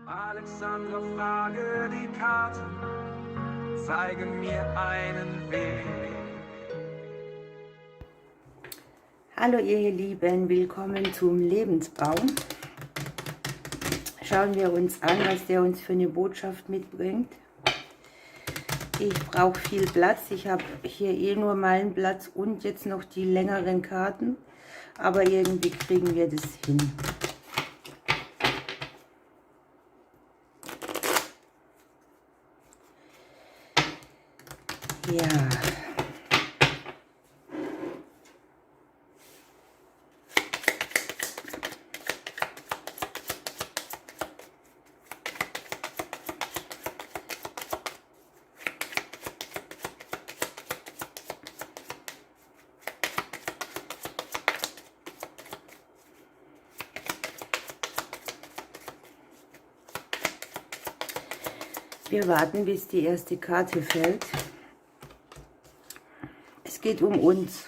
Alexandra, frage die Karten, zeigen mir einen Weg. Hallo ihr Lieben, willkommen zum Lebensbaum. Schauen wir uns an, was der uns für eine Botschaft mitbringt. Ich brauche viel Platz, ich habe hier nur meinen Platz und jetzt noch die längeren Karten, aber irgendwie kriegen wir das hin. Ja. Wir warten, bis die erste Karte fällt. Es geht um uns.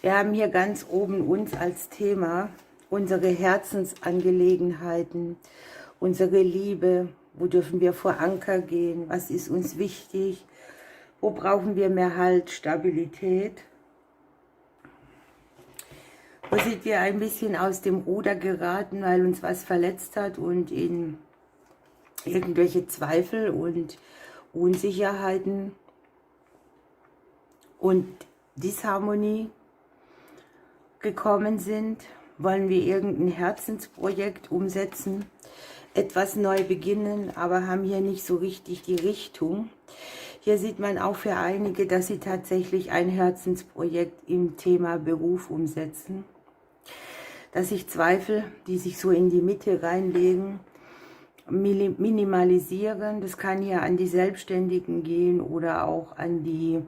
Wir haben hier ganz oben uns als Thema, unsere Herzensangelegenheiten, unsere Liebe, wo dürfen wir vor Anker gehen, was ist uns wichtig, wo brauchen wir mehr Halt, Stabilität. Wo sind wir ein bisschen aus dem Ruder geraten, weil uns was verletzt hat und in irgendwelche Zweifel und Unsicherheiten und Disharmonie gekommen sind. Wollen wir irgendein Herzensprojekt umsetzen, etwas neu beginnen, aber haben hier nicht so richtig die Richtung. Hier sieht man auch für einige, dass sie tatsächlich ein Herzensprojekt im Thema Beruf umsetzen. Dass sich Zweifel, die sich so in die Mitte reinlegen, minimalisieren. Das kann hier an die Selbstständigen gehen oder auch an die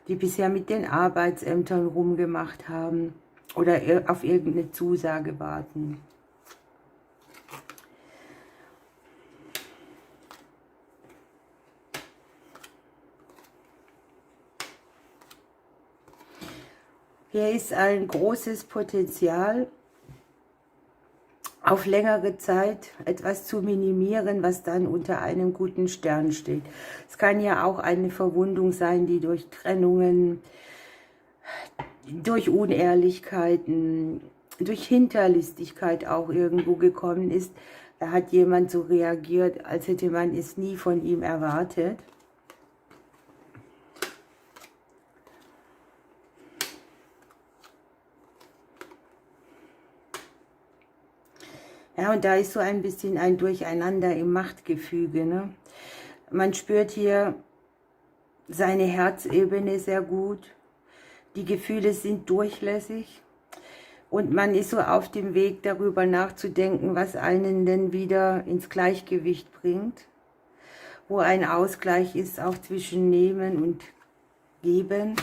bisher mit den Arbeitsämtern rumgemacht haben oder auf irgendeine Zusage warten. Hier ist ein großes Potenzial, auf längere Zeit etwas zu minimieren, was dann unter einem guten Stern steht. Es kann ja auch eine Verwundung sein, die durch Trennungen, durch Unehrlichkeiten, durch Hinterlistigkeit auch irgendwo gekommen ist. Da hat jemand so reagiert, als hätte man es nie von ihm erwartet. Ja, und da ist so ein bisschen ein Durcheinander im Machtgefüge, ne? Man spürt hier seine Herzebene sehr gut. Die Gefühle sind durchlässig. Und man ist so auf dem Weg, darüber nachzudenken, was einen denn wieder ins Gleichgewicht bringt. Wo ein Ausgleich ist, auch zwischen Nehmen und Geben.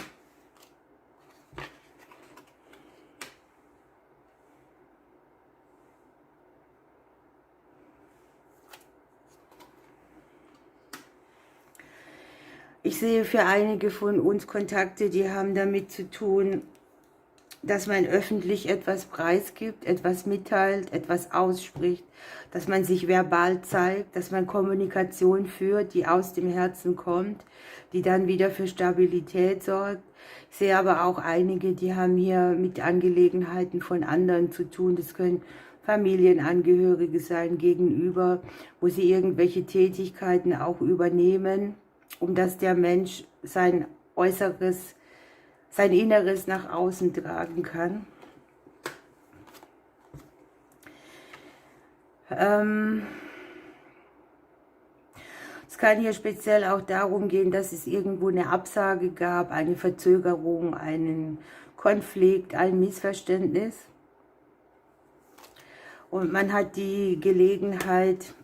Ich sehe für einige von uns Kontakte, die haben damit zu tun, dass man öffentlich etwas preisgibt, etwas mitteilt, etwas ausspricht, dass man sich verbal zeigt, dass man Kommunikation führt, die aus dem Herzen kommt, die dann wieder für Stabilität sorgt. Ich sehe aber auch einige, die haben hier mit Angelegenheiten von anderen zu tun. Das können Familienangehörige sein gegenüber, wo sie irgendwelche Tätigkeiten auch übernehmen, um dass der Mensch sein Äußeres, sein Inneres nach außen tragen kann. Es kann hier speziell auch darum gehen, dass es irgendwo eine Absage gab, eine Verzögerung, einen Konflikt, ein Missverständnis. Und man hat die Gelegenheit,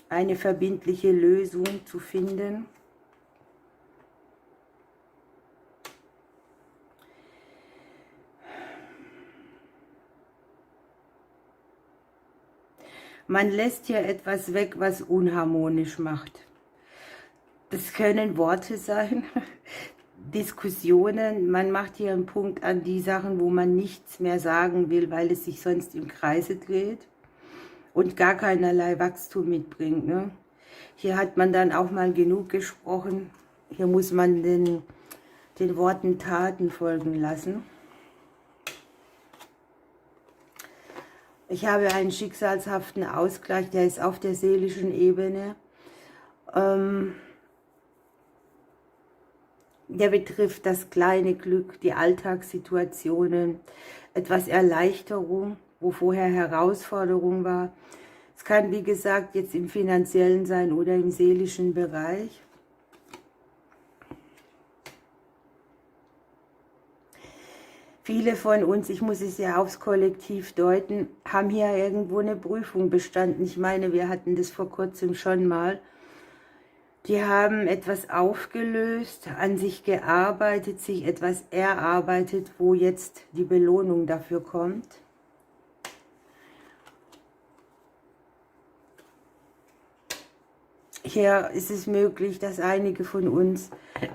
eine verbindliche Lösung zu finden. Man lässt hier etwas weg, was unharmonisch macht. Das können Worte sein, Diskussionen. Man macht hier einen Punkt an die Sachen, wo man nichts mehr sagen will, weil es sich sonst im Kreise dreht. und gar keinerlei Wachstum mitbringt. Ne? Hier hat man dann auch mal genug gesprochen. Hier muss man den Worten Taten folgen lassen. Ich habe einen schicksalshaften Ausgleich, der ist auf der seelischen Ebene. Der betrifft das kleine Glück, die Alltagssituationen, etwas Erleichterung, wo vorher Herausforderung war. Es kann, wie gesagt, jetzt im finanziellen sein oder im seelischen Bereich. Viele von uns, ich muss es ja aufs Kollektiv deuten, haben hier irgendwo eine Prüfung bestanden. Ich meine, wir hatten das vor kurzem schon mal. Die haben etwas aufgelöst, an sich gearbeitet, sich etwas erarbeitet, wo jetzt die Belohnung dafür kommt. Hier ist es möglich, dass einige von uns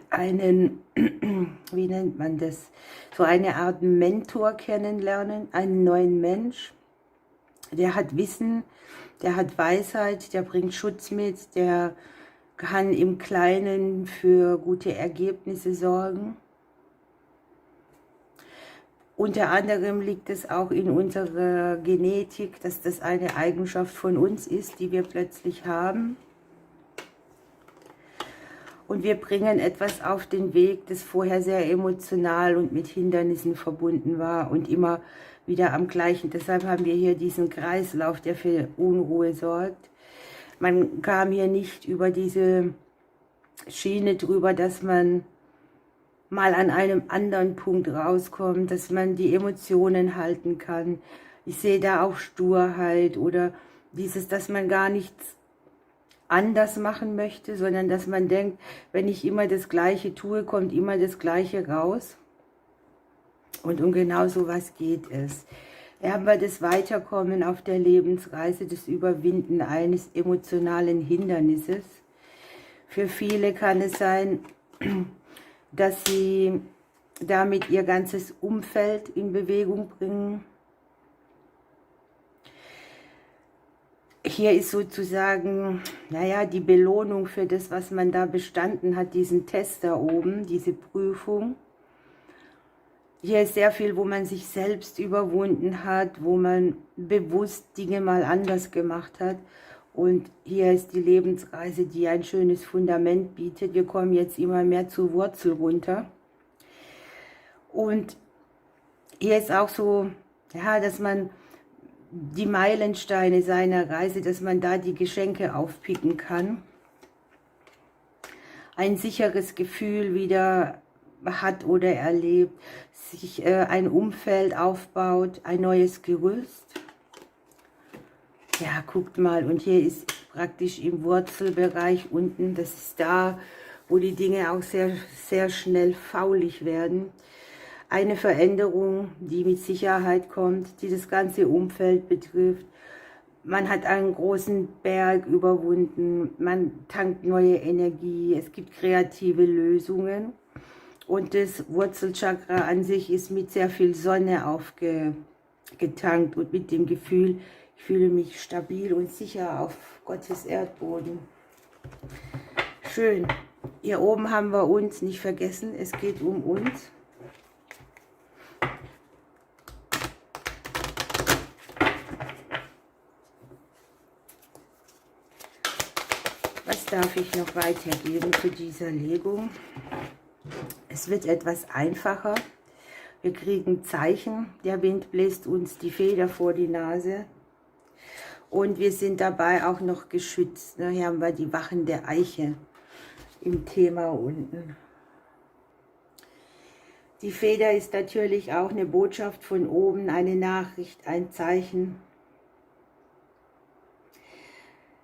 einen, wie nennt man das, so eine Art Mentor kennenlernen, einen neuen Mensch. Der hat Wissen, der hat Weisheit, der bringt Schutz mit, der kann im Kleinen für gute Ergebnisse sorgen. Unter anderem liegt es auch in unserer Genetik, dass das eine Eigenschaft von uns ist, die wir plötzlich haben. Und wir bringen etwas auf den Weg, das vorher sehr emotional und mit Hindernissen verbunden war und immer wieder am gleichen. Deshalb haben wir hier diesen Kreislauf, der für Unruhe sorgt. Man kam hier nicht über diese Schiene drüber, dass man mal an einem anderen Punkt rauskommt, dass man die Emotionen halten kann. Ich sehe da auch Sturheit oder dieses, dass man gar nichts anders machen möchte, sondern dass man denkt, wenn ich immer das Gleiche tue, kommt immer das Gleiche raus. Und um genau sowas geht es. Da haben wir das Weiterkommen auf der Lebensreise, das Überwinden eines emotionalen Hindernisses. Für viele kann es sein, dass sie damit ihr ganzes Umfeld in Bewegung bringen. Hier ist sozusagen, naja, die Belohnung für das, was man da bestanden hat, diesen Test da oben, diese Prüfung. Hier ist sehr viel, wo man sich selbst überwunden hat, wo man bewusst Dinge mal anders gemacht hat. Und hier ist die Lebensreise, die ein schönes Fundament bietet. Wir kommen jetzt immer mehr zur Wurzel runter. Und hier ist auch so, ja, dass man die Meilensteine seiner Reise, dass man da die Geschenke aufpicken kann. Ein sicheres Gefühl wieder hat oder erlebt, sich ein Umfeld aufbaut, ein neues Gerüst. Ja, guckt mal, und hier ist praktisch im Wurzelbereich unten, das ist da, wo die Dinge auch sehr, sehr schnell faulig werden. Eine Veränderung, die mit Sicherheit kommt, die das ganze Umfeld betrifft. Man hat einen großen Berg überwunden, man tankt neue Energie, es gibt kreative Lösungen. Und das Wurzelchakra an sich ist mit sehr viel Sonne aufgetankt und mit dem Gefühl, ich fühle mich stabil und sicher auf Gottes Erdboden. Schön. Hier oben haben wir uns nicht vergessen, es geht um uns. Was darf ich noch weitergeben zu dieser Legung? Es wird etwas einfacher. Wir kriegen Zeichen. Der Wind bläst uns die Feder vor die Nase. Und wir sind dabei auch noch geschützt. Hier haben wir die wachende Eiche im Thema unten. Die Feder ist natürlich auch eine Botschaft von oben, eine Nachricht, ein Zeichen.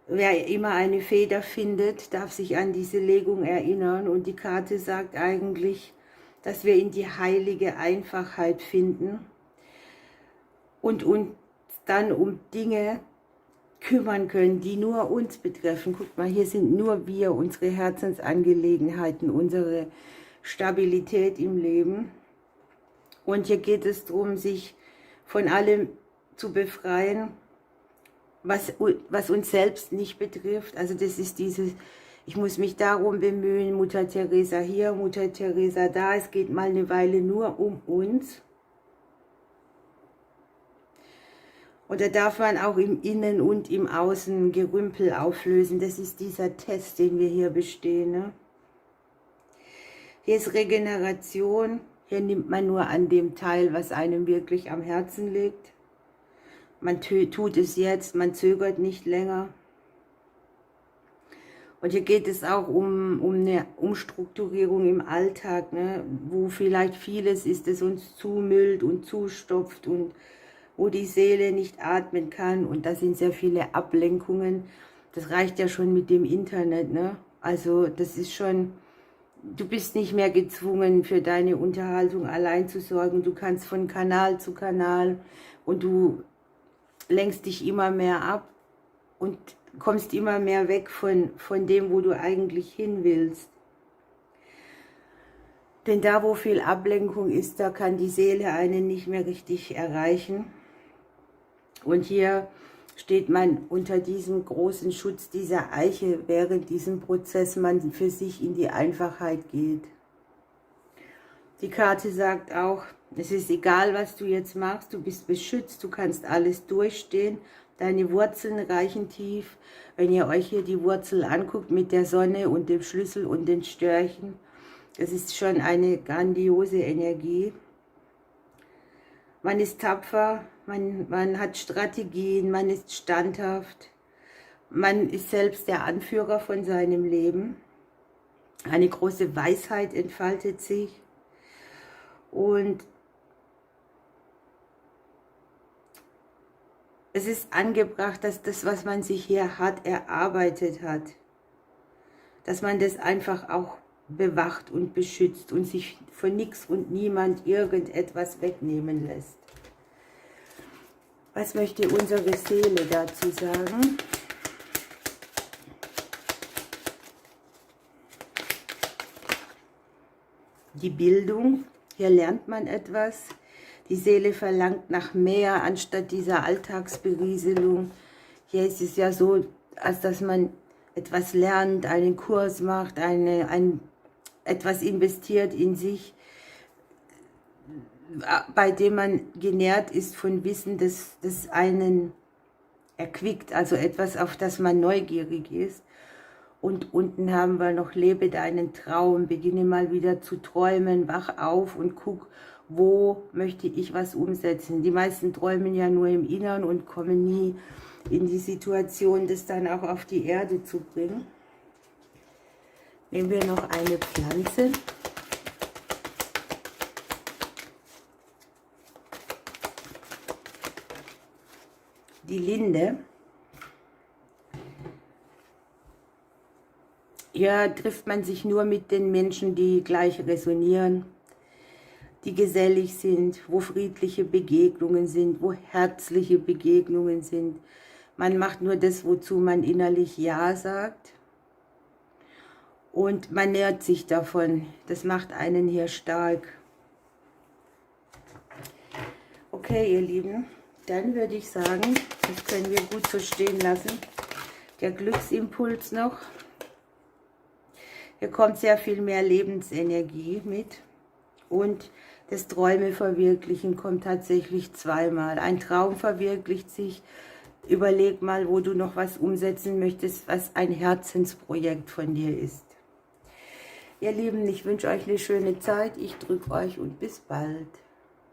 Wer immer eine Feder findet, darf sich an diese Legung erinnern. Und die Karte sagt eigentlich, dass wir in die heilige Einfachheit finden und uns dann um Dinge kümmern können, die nur uns betreffen. Guckt mal, hier sind nur wir, unsere Herzensangelegenheiten, unsere Stabilität im Leben. Und hier geht es darum, sich von allem zu befreien was uns selbst nicht betrifft. Also das ist dieses, ich muss mich darum bemühen, Mutter Teresa hier, Mutter Teresa da, es geht mal eine Weile nur um uns. Und da darf man auch im Innen und im Außen Gerümpel auflösen. Das ist dieser Test, den wir hier bestehen. Ne? Hier ist Regeneration. Hier nimmt man nur an dem teil, was einem wirklich am Herzen liegt. Man tut es jetzt, man zögert nicht länger. Und hier geht es auch um eine Umstrukturierung im Alltag, ne? Wo vielleicht vieles ist, das uns zumüllt und zustopft und wo die Seele nicht atmen kann. Und da sind sehr viele Ablenkungen. Das reicht ja schon mit dem Internet, ne? Also das ist schon, du bist nicht mehr gezwungen, für deine Unterhaltung allein zu sorgen. Du kannst von Kanal zu Kanal und du lenkst dich immer mehr ab und kommst immer mehr weg von dem, wo du eigentlich hin willst. Denn da, wo viel Ablenkung ist, da kann die Seele einen nicht mehr richtig erreichen. Und hier steht man unter diesem großen Schutz dieser Eiche, während diesem Prozess man für sich in die Einfachheit geht. Die Karte sagt auch, es ist egal, was du jetzt machst, du bist beschützt, du kannst alles durchstehen, deine Wurzeln reichen tief. Wenn ihr euch hier die Wurzel anguckt mit der Sonne und dem Schlüssel und den Störchen, das ist schon eine grandiose Energie. Man ist tapfer, man hat Strategien, man ist standhaft, man ist selbst der Anführer von seinem Leben. Eine große Weisheit entfaltet sich und es ist angebracht, dass das, was man sich hier erarbeitet hat, dass man das einfach auch bewacht und beschützt und sich von nichts und niemand irgendetwas wegnehmen lässt. Was möchte unsere Seele dazu sagen? Die Bildung, hier lernt man etwas. Die Seele verlangt nach mehr, anstatt dieser Alltagsberieselung. Hier ist es ja so, als dass man etwas lernt, einen Kurs macht, etwas investiert in sich, bei dem man genährt ist von Wissen, das einen erquickt, also etwas, auf das man neugierig ist. Und unten haben wir noch, lebe deinen Traum, beginne mal wieder zu träumen, wach auf und guck, wo möchte ich was umsetzen. Die meisten träumen ja nur im Innern und kommen nie in die Situation, das dann auch auf die Erde zu bringen. Nehmen wir noch eine Pflanze. Die Linde. Hier trifft man sich nur mit den Menschen, die gleich resonieren, die gesellig sind, wo friedliche Begegnungen sind, wo herzliche Begegnungen sind. Man macht nur das, wozu man innerlich Ja sagt. Und man nährt sich davon. Das macht einen hier stark. Okay, ihr Lieben, dann würde ich sagen, das können wir gut so stehen lassen. Der Glücksimpuls noch. Hier kommt sehr viel mehr Lebensenergie mit. Und das Träume verwirklichen kommt tatsächlich zweimal. Ein Traum verwirklicht sich. Überleg mal, wo du noch was umsetzen möchtest, was ein Herzensprojekt von dir ist. Ihr Lieben, ich wünsche euch eine schöne Zeit. Ich drücke euch und bis bald.